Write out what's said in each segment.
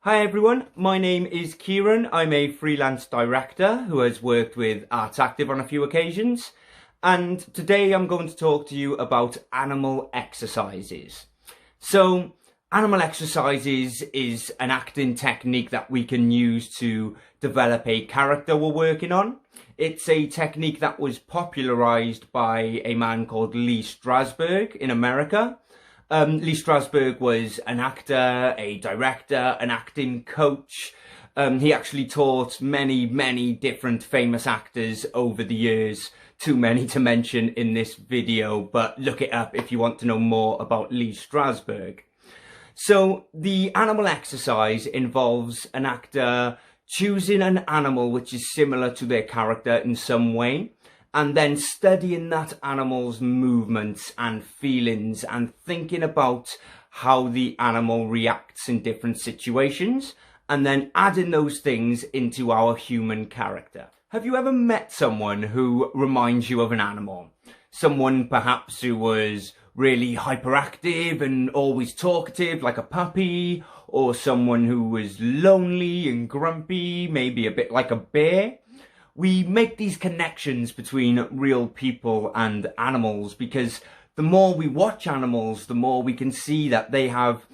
Hi everyone, my name is Kieran. I'm a freelance director who has worked with Arts Active on a few occasions, and today I'm going to talk to you about animal exercises. So, animal exercises is an acting technique that we can use to develop a character we're working on. It's a technique that was popularized by a man called Lee Strasberg in America. Lee Strasberg was an actor, a director, an acting coach. He actually taught many different famous actors over the years. Too many to mention in this video, but look it up if you want to know more about Lee Strasberg. So the animal exercise involves an actor choosing an animal which is similar to their character in some way, and then studying that animal's movements and feelings and thinking about how the animal reacts in different situations, and then adding those things into our human character. Have you ever met someone who reminds you of an animal? Someone perhaps who was really hyperactive and always talkative like a puppy, or someone who was lonely and grumpy, maybe a bit like a bear? We make these connections between real people and animals because the more we watch animals, the more we can see that they have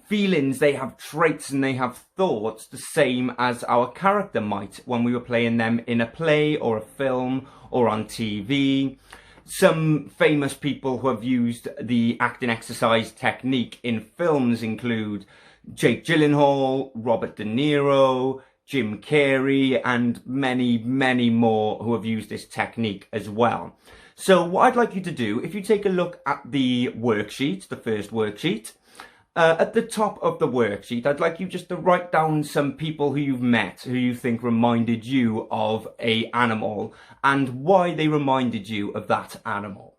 feelings, they have traits, and they have thoughts the same as our character might when we were playing them in a play or a film or on TV. Some famous people who have used the acting exercise technique in films include Jake Gyllenhaal, Robert De Niro, Jim Carrey, and many more who have used this technique as well. So what I'd like you to do, if you take a look at the worksheet, the first worksheet, at the top of the worksheet, I'd like you just to write down some people who you've met, who you think reminded you of an animal, and why they reminded you of that animal.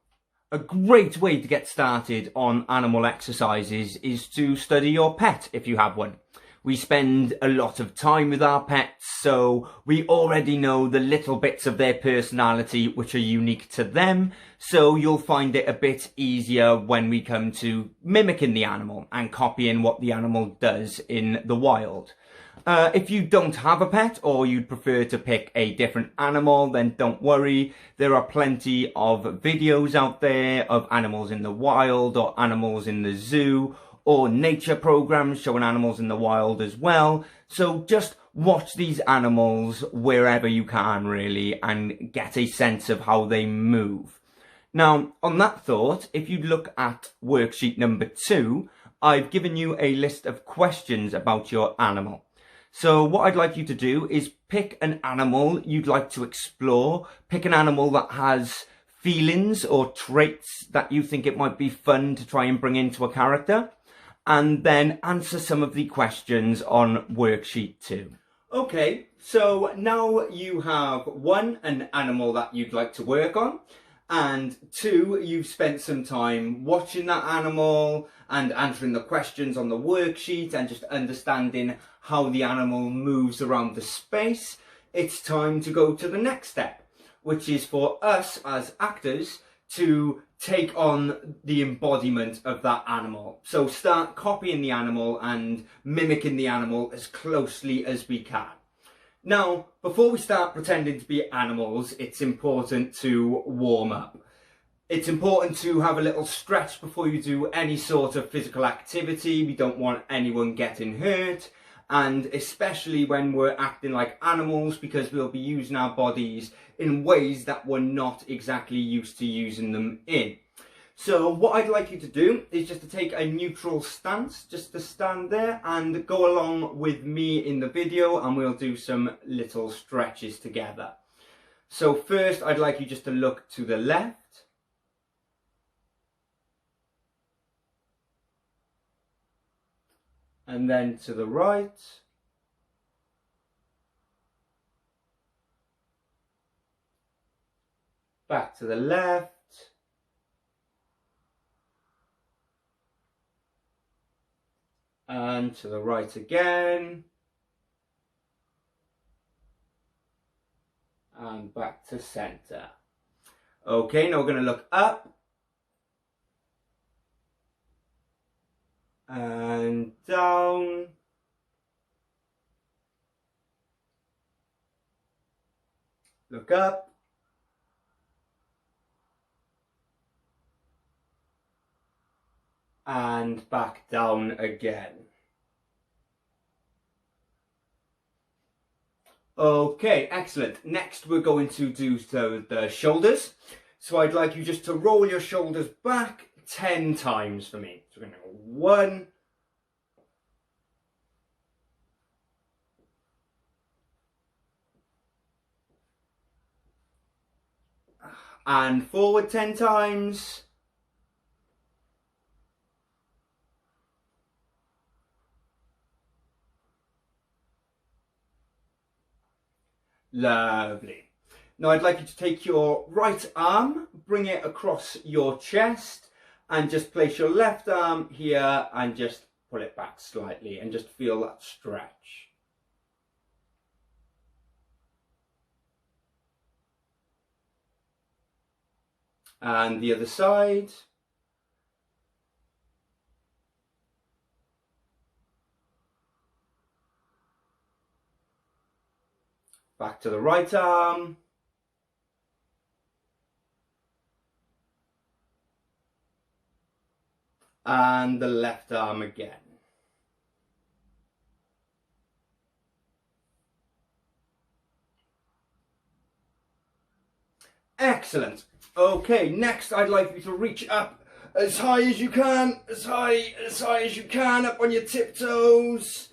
A great way to get started on animal exercises is to study your pet if you have one. We spend a lot of time with our pets, so we already know the little bits of their personality which are unique to them, so you'll find it a bit easier when we come to mimicking the animal and copying what the animal does in the wild. If you don't have a pet, or you'd prefer to pick a different animal, then don't worry. There are plenty of videos out there of animals in the wild or animals in the zoo, or nature programs showing animals in the wild as well. So just watch these animals wherever you can, really, and get a sense of how they move. Now, on that thought, if you look at worksheet number 2, I've given you a list of questions about your animal. So what I'd like you to do is pick an animal you'd like to explore. Pick an animal that has feelings or traits that you think it might be fun to try and bring into a character, and then answer some of the questions on worksheet 2. Okay, so now you have 1, an animal that you'd like to work on, and 2, you've spent some time watching that animal and answering the questions on the worksheet and just understanding how the animal moves around the space. It's time to go to the next step, which is for us as actors to take on the embodiment of that animal. So start copying the animal and mimicking the animal as closely as we can. Now, before we start pretending to be animals, it's important to warm up. It's important to have a little stretch before you do any sort of physical activity. We don't want anyone getting hurt, and especially when we're acting like animals, because we'll be using our bodies in ways that we're not exactly used to using them in. So what I'd like you to do is just to take a neutral stance, just to stand there and go along with me in the video, and we'll do some little stretches together. So first I'd like you just to look to the left, and then to the right, back to the left, and to the right again, and back to center. Okay, now we're going to look up and down Look up. And back down again. Okay, excellent. Next we're going to do the shoulders. So I'd like you just to roll your shoulders back 10 times for me. So we're going to go 1, and forward 10 times. Lovely. Now I'd like you to take your right arm, bring it across your chest, and just place your left arm here and just pull it back slightly and just feel that stretch. And the other side. Back to the right arm. And the left arm again. Excellent. Okay, next I'd like you to reach up as high as you can, as high as you can, up on your tiptoes.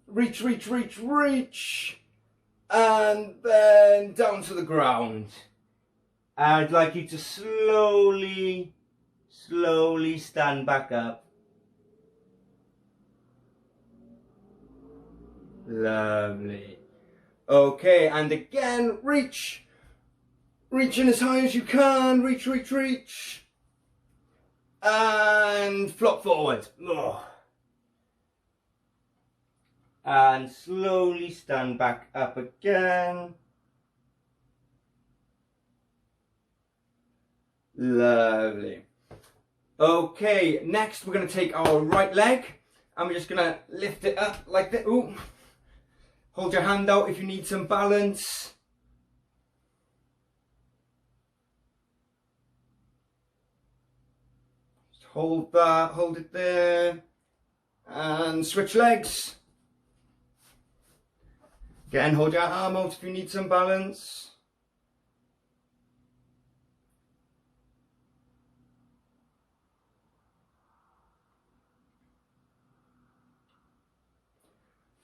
Reach, reach, reach, reach. And then down to the ground. I'd like you to slowly stand back up. Lovely. Okay, and again, reach. Reaching as high as you can. Reach, reach, reach. And flop forward. Oh. And slowly stand back up again. Lovely. Okay, next we're going to take our right leg and we're just going to lift it up like that. Ooh. Hold your hand out if you need some balance. Just hold that, hold it there. And switch legs. Again, hold your arm out if you need some balance.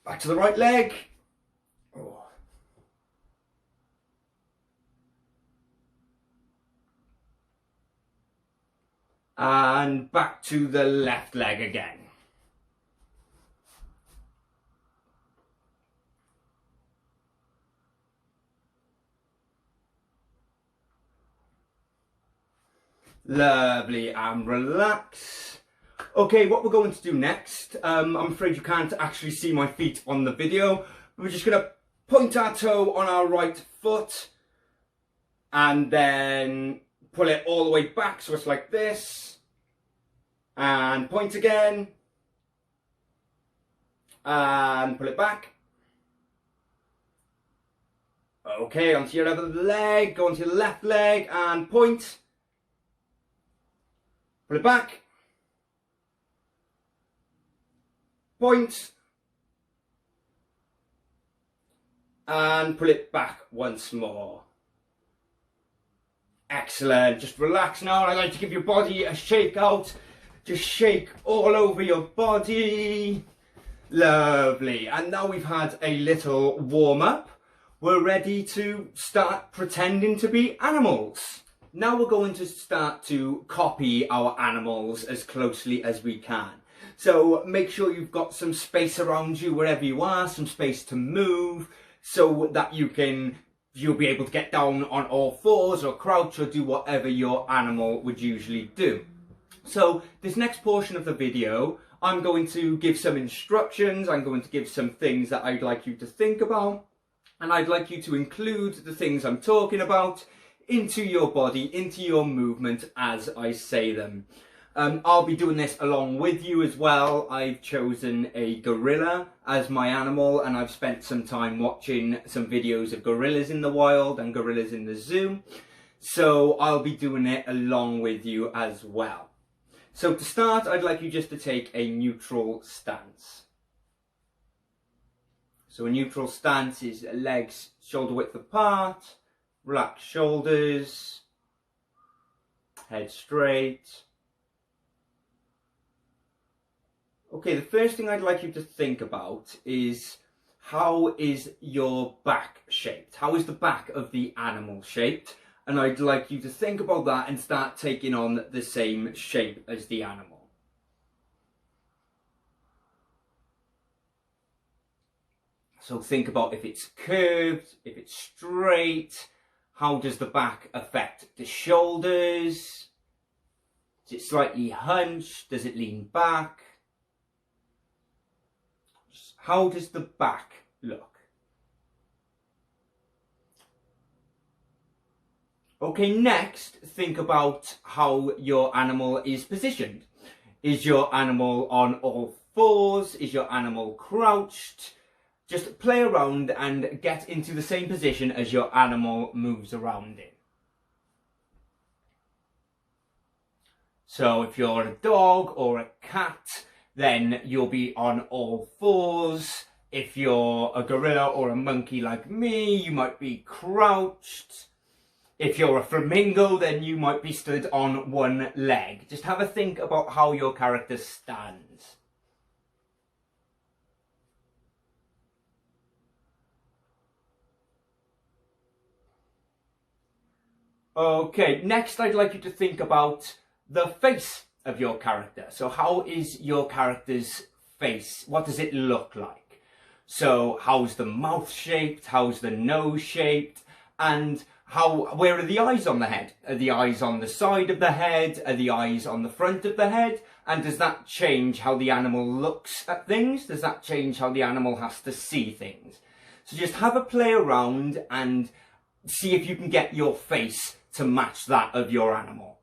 Back to the right leg. Oh. And back to the left leg again. Lovely, and relax. Okay, what we're going to do next, I'm afraid you can't actually see my feet on the video. We're just going to point our toe on our right foot and then pull it all the way back so it's like this. And point again. And pull it back. Okay, onto your other leg, go onto your left leg and point. Pull it back. Point. And pull it back once more. Excellent. Just relax now. I like to give your body a shake out. Just shake all over your body. Lovely. And now we've had a little warm up. We're ready to start pretending to be animals. Now we're going to start to copy our animals as closely as we can. So make sure you've got some space around you wherever you are, some space to move, so that you'll be able to get down on all fours or crouch or do whatever your animal would usually do. So this next portion of the video, I'm going to give some instructions, I'm going to give some things that I'd like you to think about, and I'd like you to include the things I'm talking about into your body, into your movement as I say them. I'll be doing this along with you as well. I've chosen a gorilla as my animal, and I've spent some time watching some videos of gorillas in the wild and gorillas in the zoo. So I'll be doing it along with you as well. So to start, I'd like you just to take a neutral stance. So a neutral stance is legs shoulder width apart, relaxed shoulders, head straight. Okay, the first thing I'd like you to think about is, how is your back shaped? How is the back of the animal shaped? And I'd like you to think about that and start taking on the same shape as the animal. So think about if it's curved, if it's straight. How does the back affect the shoulders? Is it slightly hunched? Does it lean back? How does the back look? Okay, next, think about how your animal is positioned. Is your animal on all fours? Is your animal crouched? Just play around and get into the same position as your animal moves around in. So if you're a dog or a cat, then you'll be on all fours. If you're a gorilla or a monkey like me, you might be crouched. If you're a flamingo, then you might be stood on one leg. Just have a think about how your character stands. Okay, next I'd like you to think about the face of your character. So how is your character's face? What does it look like? So how's the mouth shaped? How's the nose shaped? And where are the eyes on the head? Are the eyes on the side of the head? Are the eyes on the front of the head? And does that change how the animal looks at things? Does that change how the animal has to see things? So just have a play around and see if you can get your face to match that of your animal.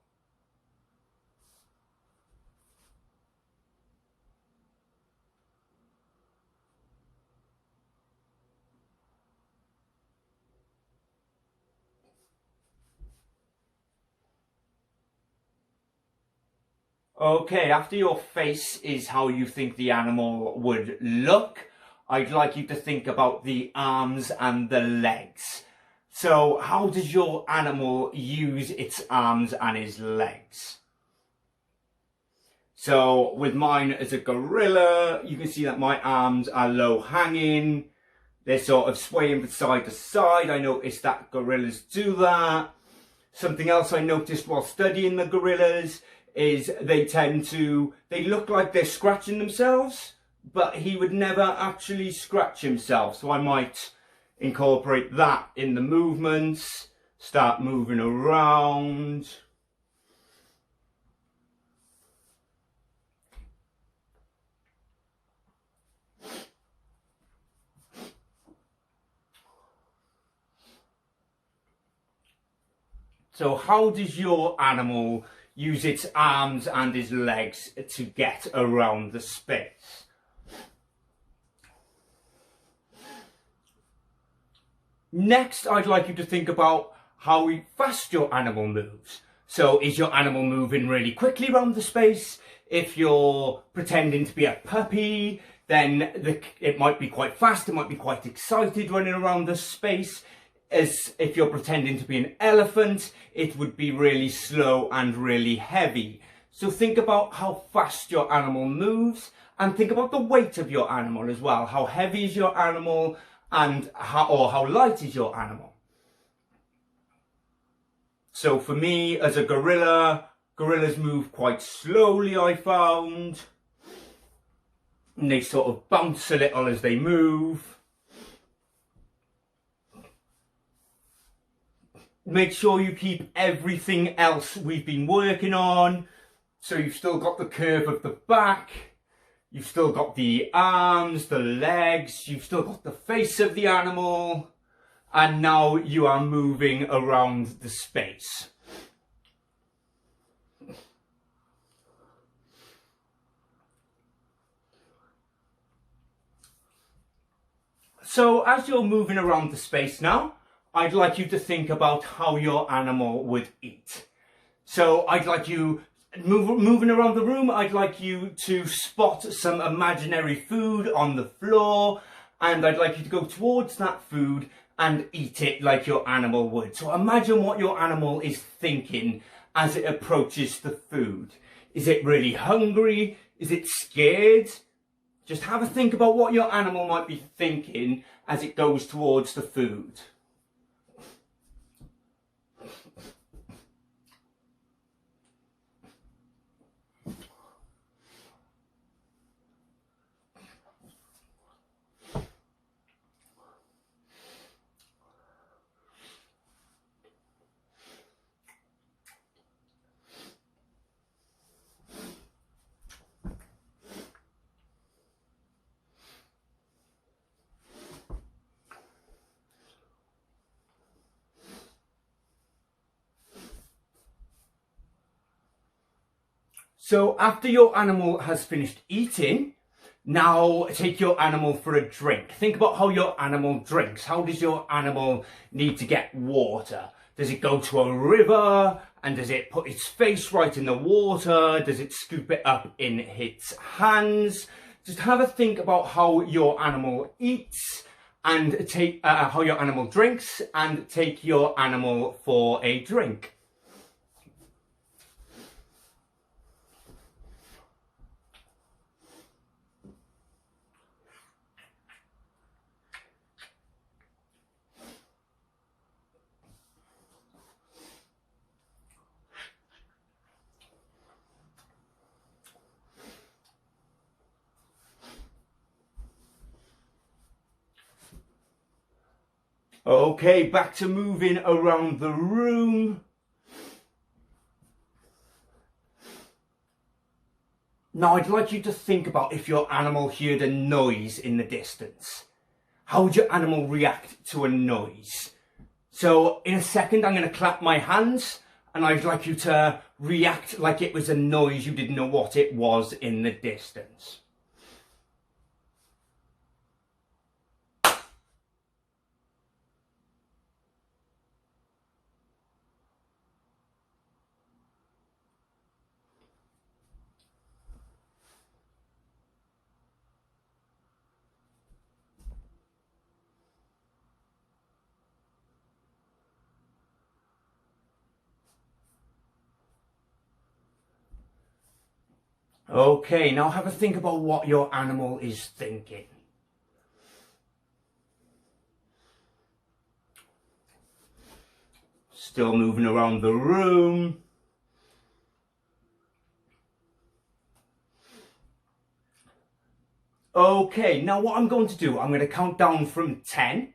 Okay, after your face is how you think the animal would look, I'd like you to think about the arms and the legs. So how does your animal use its arms and its legs? So with mine as a gorilla, you can see that my arms are low hanging. They're sort of swaying from side to side. I noticed that gorillas do that. Something else I noticed while studying the gorillas is they look like they're scratching themselves, but he would never actually scratch himself. So I might incorporate that in the movements, start moving around. So how does your animal use its arms and its legs to get around the space? Next, I'd like you to think about how fast your animal moves. So is your animal moving really quickly around the space? If you're pretending to be a puppy, then it might be quite fast, it might be quite excited running around the space. As if you're pretending to be an elephant, it would be really slow and really heavy. So think about how fast your animal moves, and think about the weight of your animal as well. How heavy is your animal, and how light is your animal? So for me, as a gorilla, gorillas move quite slowly, I found. And they sort of bounce a little as they move. Make sure you keep everything else we've been working on. So you've still got the curve of the back, you've still got the arms, the legs, you've still got the face of the animal, and now you are moving around the space. So as you're moving around the space now, I'd like you to think about how your animal would eat. So I'd like you moving around the room, I'd like you to spot some imaginary food on the floor, and I'd like you to go towards that food and eat it like your animal would. So imagine what your animal is thinking as it approaches the food. Is it really hungry? Is it scared? Just have a think about what your animal might be thinking as it goes towards the food. So after your animal has finished eating, now take your animal for a drink. Think about how your animal drinks. How does your animal need to get water? Does it go to a river and does it put its face right in the water? Does it scoop it up in its hands? Just have a think about how your animal eats and take how your animal drinks, and take your animal for a drink. Okay, back to moving around the room. Now I'd like you to think about if your animal heard a noise in the distance. How would your animal react to a noise? So in a second I'm going to clap my hands and I'd like you to react like it was a noise you didn't know what it was in the distance. Okay, now have a think about what your animal is thinking. Still moving around the room. Okay, now what I'm going to do, I'm going to count down from 10.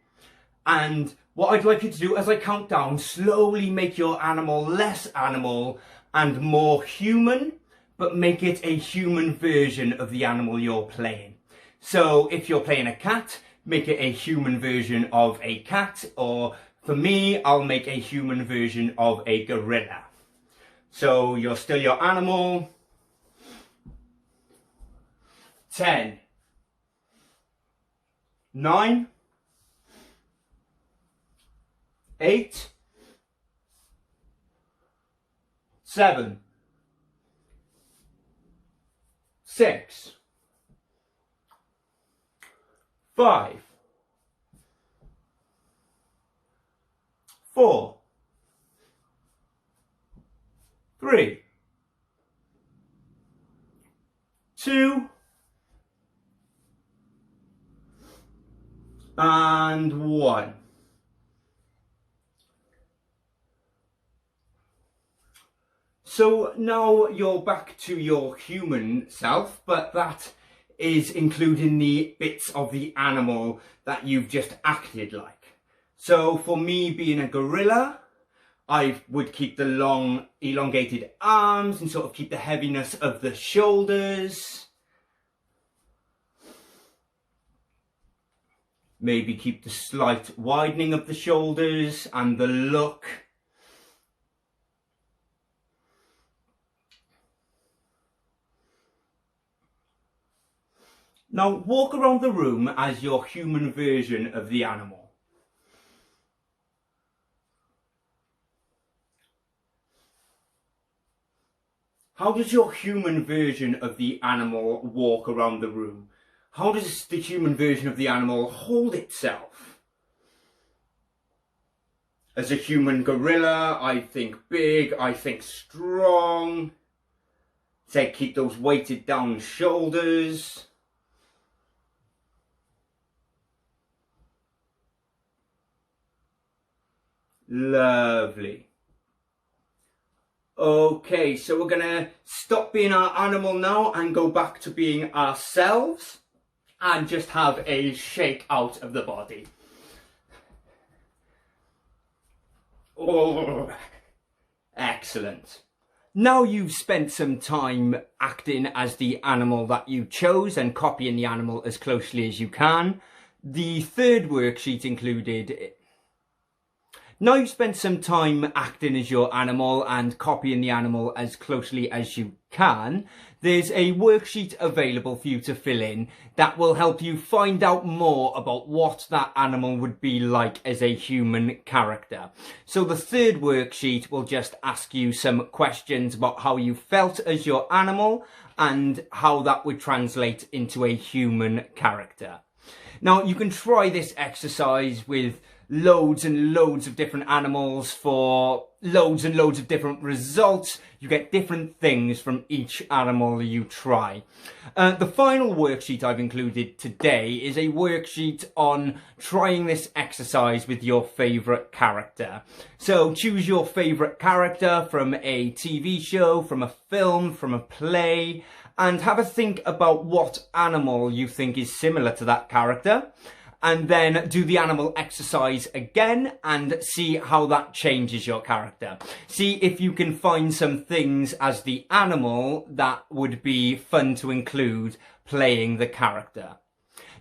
And what I'd like you to do as I count down, slowly make your animal less animal and more human, but make it a human version of the animal you're playing. So if you're playing a cat, make it a human version of a cat, or for me, I'll make a human version of a gorilla. So you're still your animal. 10, 9, 8, 7, 6, 5, 4, 3, 2, and 1. So now you're back to your human self, but that is including the bits of the animal that you've just acted like. So for me being a gorilla, I would keep the long elongated arms and sort of keep the heaviness of the shoulders. Maybe keep the slight widening of the shoulders and the look. Now walk around the room as your human version of the animal. How does your human version of the animal walk around the room? How does the human version of the animal hold itself? As a human gorilla, I think big, I think strong. Say, keep those weighted down shoulders. Lovely. Okay, so we're gonna stop being our animal now and go back to being ourselves and just have a shake out of the body. Oh, excellent. Now you've spent some time acting as the animal that you chose and copying the animal as closely as you can. The third worksheet included... Now you've spent some time acting as your animal and copying the animal as closely as you can, there's a worksheet available for you to fill in that will help you find out more about what that animal would be like as a human character. So the third worksheet will just ask you some questions about how you felt as your animal and how that would translate into a human character. Now you can try this exercise with loads and loads of different animals for loads and loads of different results. You get different things from each animal you try. The final worksheet I've included today is a worksheet on trying this exercise with your favourite character. So choose your favourite character from a TV show, from a film, from a play, and have a think about what animal you think is similar to that character. And then do the animal exercise again and see how that changes your character. See if you can find some things as the animal that would be fun to include playing the character.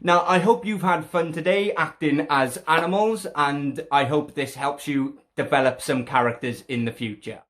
Now, I hope you've had fun today acting as animals, and I hope this helps you develop some characters in the future.